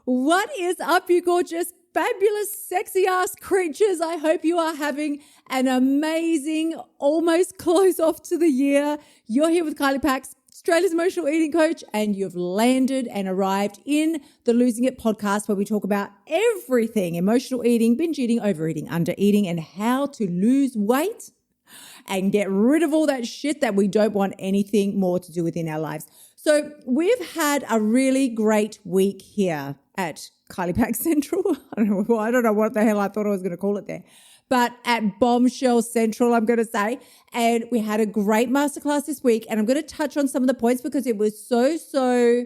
What is up, you gorgeous, fabulous, sexy ass creatures? I hope you are having an amazing, almost close off to the year. You're here with Kylie Pax, Australia's emotional eating coach, and you've landed and arrived in the Losing It podcast, where we talk about everything emotional eating, binge eating, overeating, undereating, and how to lose weight and get rid of all that shit that we don't want anything more to do with in our lives. So we've had a really great week here at Kylie Pack Central. I don't know what the hell I thought I was going to call it there, but at Bombshell Central, I'm going to say. And we had a great masterclass this week, and I'm going to touch on some of the points because it was so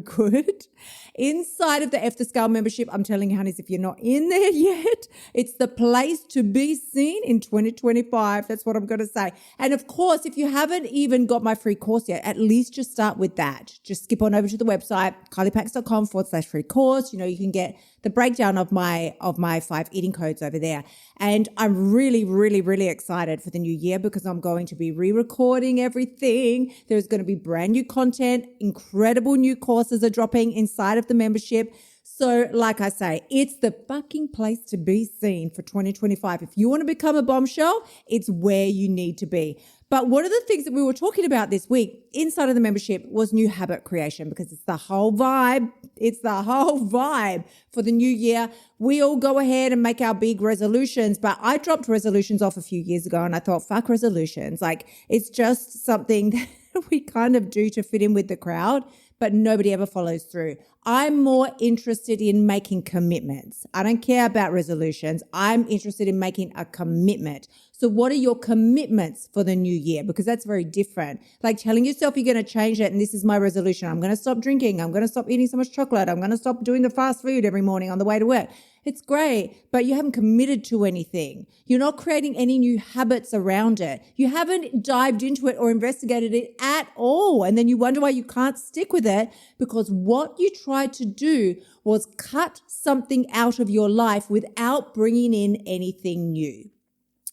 good. Inside of the F the Scale membership, I'm telling you, honeys, if you're not in there yet, it's the place to be seen in 2025. That's what I'm going to say. And of course, if you haven't even got my free course yet, at least just start with that. Just skip on over to the website, kyliepax.com/free course. You know, you can get the breakdown of my 5 eating codes over there. And I'm really excited for the new year because I'm going to be re-recording everything. There's going to be brand new content. Incredible new courses are dropping inside of the membership. So like I say, it's the fucking place to be seen for 2025. If you want to become a bombshell, it's where you need to be. But one of the things that we were talking about this week inside of the membership was new habit creation, because it's the whole vibe. It's the whole vibe for the new year. We all go ahead and make our big resolutions, but I dropped resolutions off a few years ago and I thought, fuck resolutions. Like, it's just something that we kind of do to fit in with the crowd, but nobody ever follows through. I'm more interested in making commitments. I don't care about resolutions. I'm interested in making a commitment. So what are your commitments for the new year? Because that's very different. Like telling yourself you're going to change it, and this is my resolution. I'm going to stop drinking. I'm going to stop eating so much chocolate. I'm going to stop doing the fast food every morning on the way to work. It's great, but you haven't committed to anything. You're not creating any new habits around it. You haven't dived into it or investigated it at all. And then you wonder why you can't stick with it, because what you tried to do was cut something out of your life without bringing in anything new.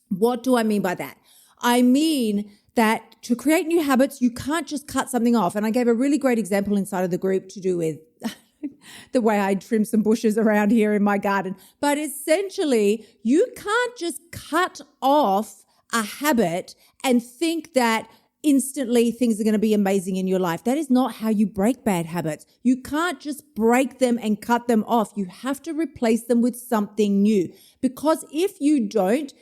What do I mean by that? I mean that to create new habits, you can't just cut something off. And I gave a really great example inside of the group to do with the way I trim some bushes around here in my garden. But essentially, you can't just cut off a habit and think that instantly things are going to be amazing in your life. That is not how you break bad habits. You can't just break them and cut them off. You have to replace them with something new. Because if you don't,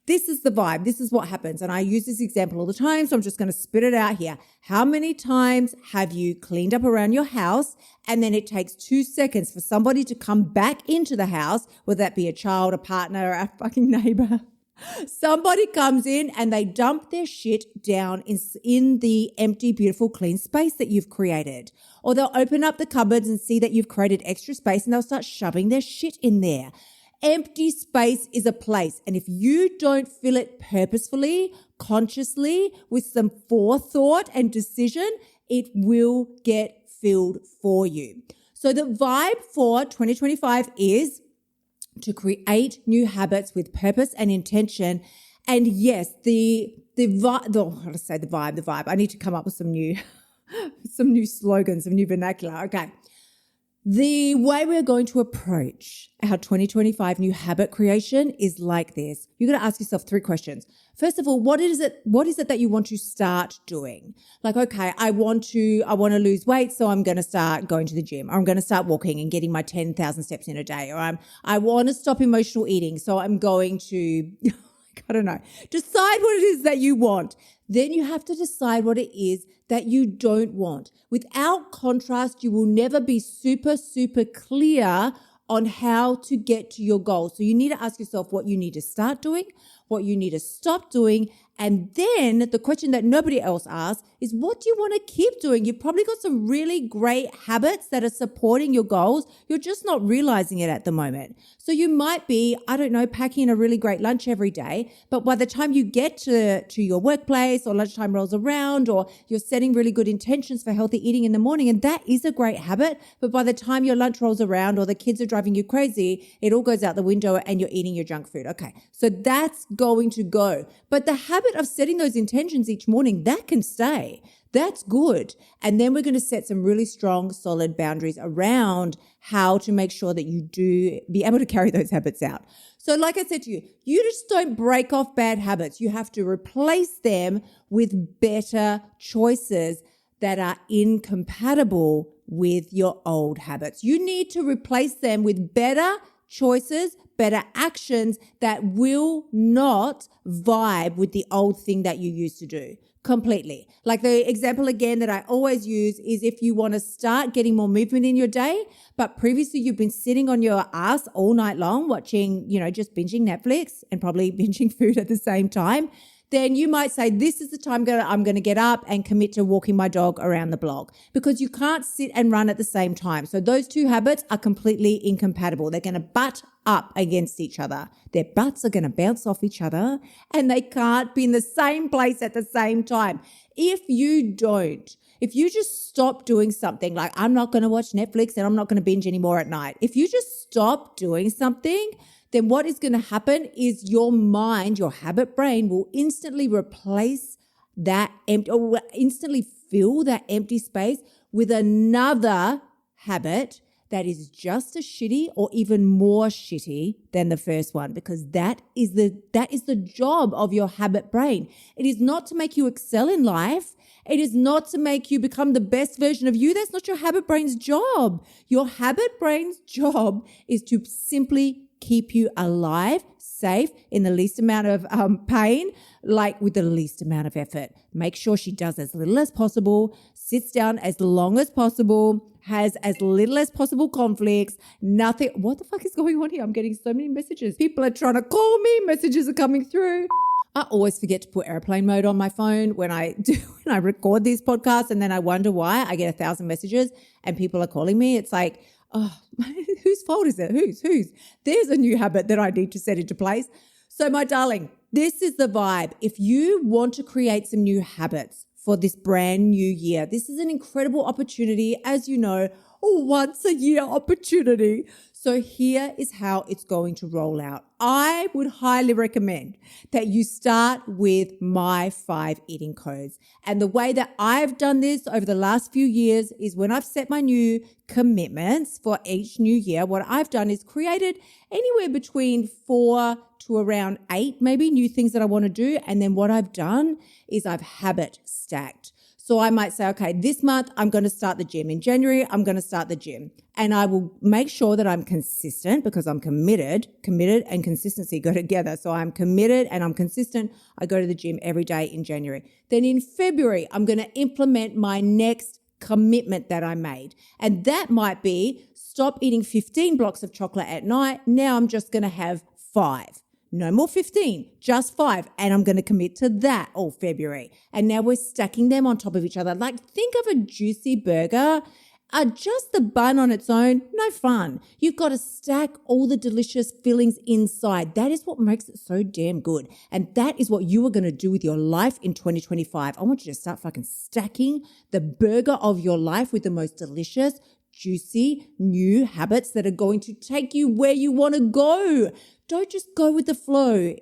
this is the vibe. This is what happens. And I use this example all the time, so I'm just going to spit it out here. How many times have you cleaned up around your house and then it takes 2 seconds for somebody to come back into the house, whether that be a child, a partner, or a fucking neighbor? Somebody comes in and they dump their shit down in the empty, beautiful, clean space that you've created. Or they'll open up the cupboards and see that you've created extra space and they'll start shoving their shit in there. Empty space is a place. And if you don't fill it purposefully, consciously, with some forethought and decision, it will get filled for you. So the vibe for 2025 is to create new habits with purpose and intention. And yes, the vibe. I need to come up with some new slogans, some new vernacular. Okay. The way we're going to approach our 2025 new habit creation is like this. You're going to ask yourself 3 questions. First of all, what is it that you want to start doing? Like, okay, I want to lose weight, so I'm going to start going to the gym, or I'm going to start walking and getting my 10,000 steps in a day, or I want to stop emotional eating, so I'm going to, I don't know, decide what it is that you want. Then you have to decide what it is that you don't want. Without contrast, you will never be super clear on how to get to your goal. So you need to ask yourself what you need to start doing, what you need to stop doing, and then the question that nobody else asks is, what do you want to keep doing? You've probably got some really great habits that are supporting your goals. You're just not realizing it at the moment. So you might be, packing a really great lunch every day, but by the time you get to your workplace or lunchtime rolls around, or you're setting really good intentions for healthy eating in the morning, and that is a great habit, but by the time your lunch rolls around or the kids are driving you crazy, it all goes out the window and you're eating your junk food. Okay, so that's going to go. But the habit habit of setting those intentions each morning, that can stay. That's good. And then we're going to set some really strong, solid boundaries around how to make sure that you do be able to carry those habits out. So like I said to you, you just don't break off bad habits. You have to replace them with better choices that are incompatible with your old habits. You need to replace them with better choices, better actions that will not vibe with the old thing that you used to do completely. Like the example again that I always use is if you want to start getting more movement in your day, but previously you've been sitting on your ass all night long watching, just binging Netflix and probably binging food at the same time, then you might say, this is the time I'm going to get up and commit to walking my dog around the block, because you can't sit and run at the same time. So those two habits are completely incompatible. They're going to butt up against each other. Their butts are going to bounce off each other and they can't be in the same place at the same time. If you just stop doing something like, I'm not going to watch Netflix and I'm not going to binge anymore at night. If you just stop doing something, then what is going to happen is your mind, your habit brain will instantly replace that empty, or will instantly fill that empty space with another habit that is just as shitty or even more shitty than the first one, because that is the job of your habit brain. It is not to make you excel in life. It is not to make you become the best version of you. That's not your habit brain's job. Your habit brain's job is to simply keep you alive, safe, in the least amount of pain, like with the least amount of effort. Make sure she does as little as possible, sits down as long as possible, has as little as possible conflicts, nothing. What the fuck is going on here? I'm getting so many messages. People are trying to call me. Messages are coming through. I always forget to put airplane mode on my phone when I record these podcasts, and then I wonder why I get 1,000 messages and people are calling me. It's like, oh, whose fault is it? Whose? There's a new habit that I need to set into place. So my darling, this is the vibe. If you want to create some new habits for this brand new year, this is an incredible opportunity, as you know, a once a year opportunity. So here is how it's going to roll out. I would highly recommend that you start with my 5 eating codes. And the way that I've done this over the last few years is when I've set my new commitments for each new year, what I've done is created anywhere between 4 to around 8, maybe, new things that I want to do. And then what I've done is I've habit stacked. So I might say, okay, this month I'm going to start the gym. In January, I'm going to start the gym. And I will make sure that I'm consistent, because I'm committed and consistency go together. So I'm committed and I'm consistent. I go to the gym every day in January. Then in February, I'm going to implement my next commitment that I made. And that might be stop eating 15 blocks of chocolate at night. Now I'm just going to have 5. No more 15, just 5. And I'm going to commit to that all February. And now we're stacking them on top of each other. Like, think of a juicy burger. Just the bun on its own, no fun. You've got to stack all the delicious fillings inside. That is what makes it so damn good. And that is what you are going to do with your life in 2025. I want you to start fucking stacking the burger of your life with the most delicious, juicy, new habits that are going to take you where you want to go. Don't just go with the flow.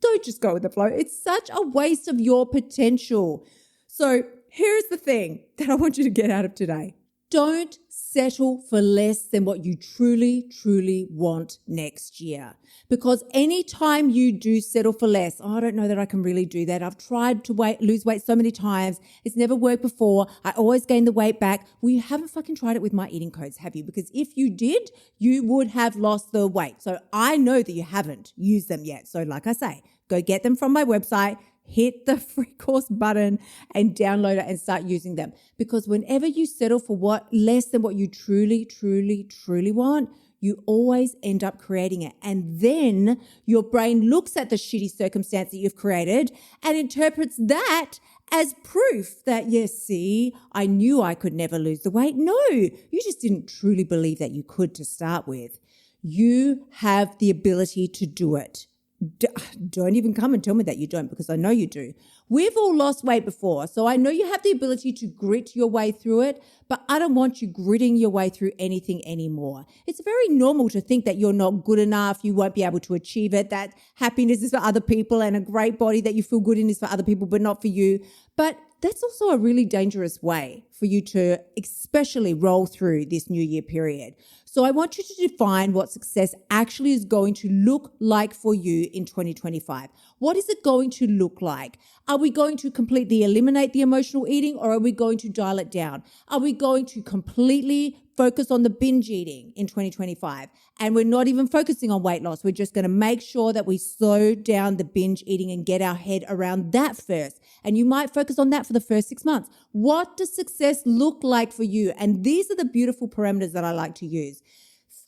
Don't just go with the flow. It's such a waste of your potential. So here's the thing that I want you to get out of today. Don't settle for less than what you truly, truly want next year. Because anytime you do settle for less, I don't know that I can really do that. I've tried to lose weight so many times. It's never worked before. I always gain the weight back. Well, you haven't fucking tried it with my eating codes, have you? Because if you did, you would have lost the weight. So I know that you haven't used them yet. So like I say, go get them from my website. Hit the free course button and download it and start using them. Because whenever you settle for less than what you truly, truly, truly want, you always end up creating it. And then your brain looks at the shitty circumstance that you've created and interprets that as proof that, yes, see, I knew I could never lose the weight. No, you just didn't truly believe that you could to start with. You have the ability to do it. don't even come and tell me that you don't, because I know you do. We've all lost weight before, so I know you have the ability to grit your way through it, but I don't want you gritting your way through anything anymore. It's very normal to think that you're not good enough, you won't be able to achieve it, that happiness is for other people and a great body that you feel good in is for other people but not for you. But that's also a really dangerous way for you to especially roll through this New Year period. So I want you to define what success actually is going to look like for you in 2025. What is it going to look like? Are we going to completely eliminate the emotional eating, or are we going to dial it down? Are we going to completely focus on the binge eating in 2025? And we're not even focusing on weight loss. We're just going to make sure that we slow down the binge eating and get our head around that first. And you might focus on that for the first 6 months. What does success look like for you? And these are the beautiful parameters that I like to use.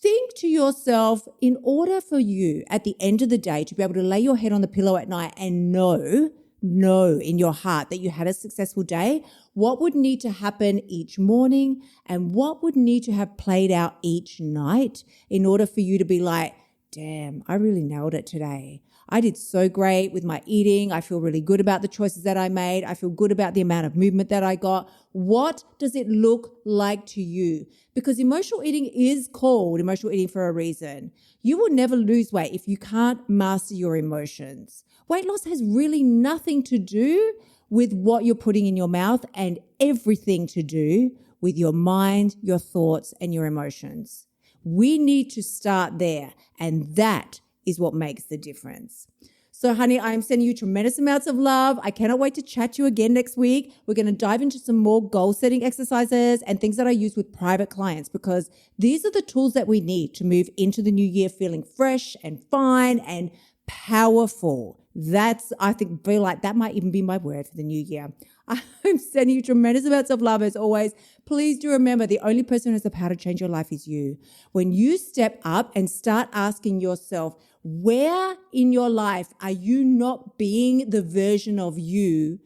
Think to yourself, in order for you at the end of the day to be able to lay your head on the pillow at night and know in your heart that you had a successful day, what would need to happen each morning and what would need to have played out each night in order for you to be like, damn, I really nailed it today. I did so great with my eating. I feel really good about the choices that I made. I feel good about the amount of movement that I got. What does it look like to you? Because emotional eating is called emotional eating for a reason. You will never lose weight if you can't master your emotions. Weight loss has really nothing to do with what you're putting in your mouth and everything to do with your mind, your thoughts, and your emotions. We need to start there, and that is what makes the difference. So, honey, I am sending you tremendous amounts of love. I cannot wait to chat to you again next week. We're going to dive into some more goal-setting exercises and things that I use with private clients, because these are the tools that we need to move into the new year feeling fresh and fine and powerful. I feel like that might even be my word for the new year. I'm sending you tremendous amounts of love as always. Please do remember, the only person who has the power to change your life is you. When you step up and start asking yourself, where in your life are you not being the version of you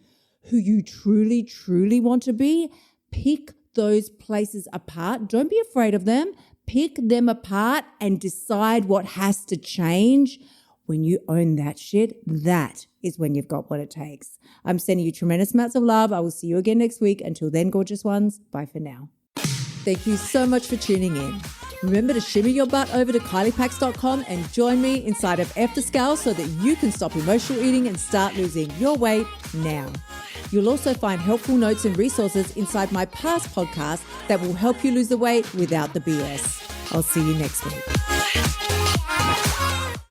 who you truly, truly want to be? Pick those places apart. Don't be afraid of them. Pick them apart and decide what has to change. When you own that shit, that is when you've got what it takes. I'm sending you tremendous amounts of love. I will see you again next week. Until then, gorgeous ones, bye for now. Thank you so much for tuning in. Remember to shimmy your butt over to KyliePax.com and join me inside of Afterscale so that you can stop emotional eating and start losing your weight now. You'll also find helpful notes and resources inside my past podcasts that will help you lose the weight without the BS. I'll see you next week.